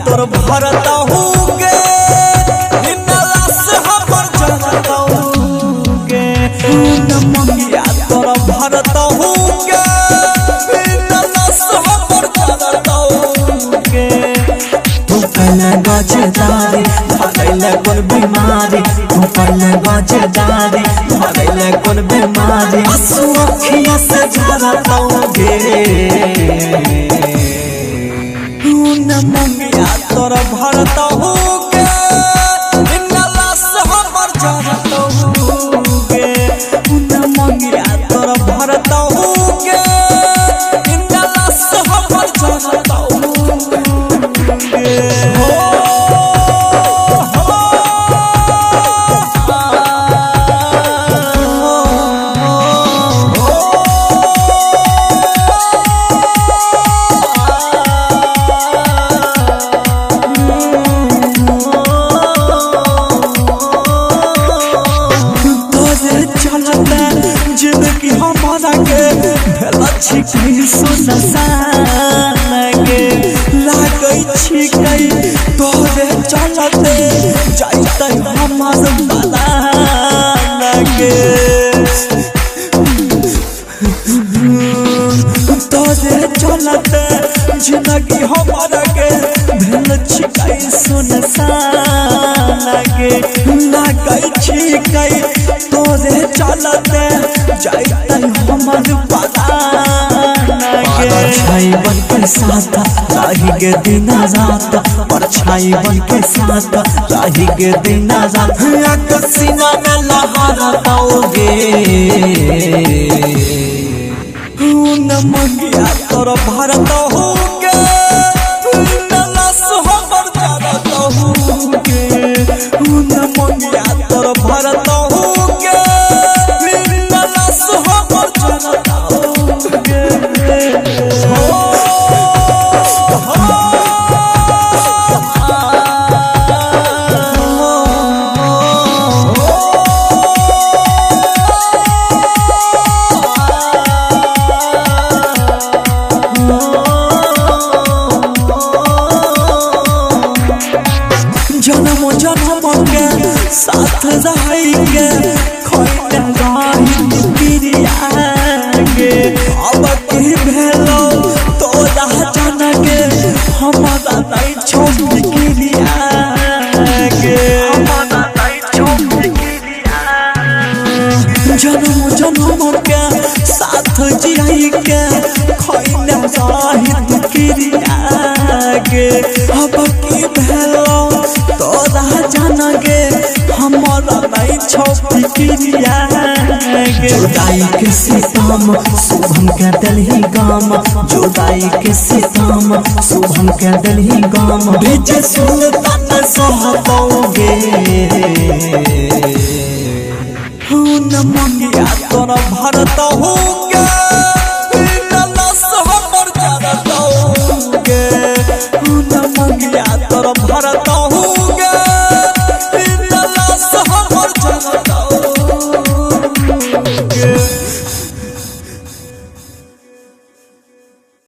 तोर भरता हूँगे लाश हमर जनता हूँगे मंगिया तोर भरता हूँगे लाश हमर जनता हूँगे तू पहले गजदारी भगैले कोन बीमारी तू पहले गजदारी भगैले कोन बीमारी आंसू अखियां से झरता हूँगे मंगिया तोर भरता हूँगे लाश हमर जनता हूँगे मंगिया तोर भरता हूँगे लाश हमर जनता हूँगे जिंदगी हमारा के भेला छिकै सुनसान के लागै छिकै तोरे चलते जाइतै हमर बलान के तोरे चलते जिंदगी हमारा के भेल छिकै सुनसान के लागै छिकै तोरे चलते जाइतै हमर बलान के परछाई बन के साथ रही के दिन रात परछाई बन के साथ रही के दिन रात सीना में लहराओगे मंगिया तोर भरता हूँगे लाश हमर जनता हूँगे मंगिया तोर भरता हूँगे लाश हमर जनता हूँगे जन्म जन्म के साथ रहेंगे खोइने रही प्रिया गे अब की भेलो तोरा जनके हमारा नहीं छोड़ गिरिया गे हमारा नहीं छोड़ गिरिया जन्म जन्म के साथ जियाई के खोइने रही प्रिया गे अब की भेलो तोरा जानगे हमारा नहीं छौपी क्रिया जुदाई के सितम शुभम के दिलही गाम जुदाई के सितम शुभम के दिलही गाम भेजे सुल्तान सहतोगे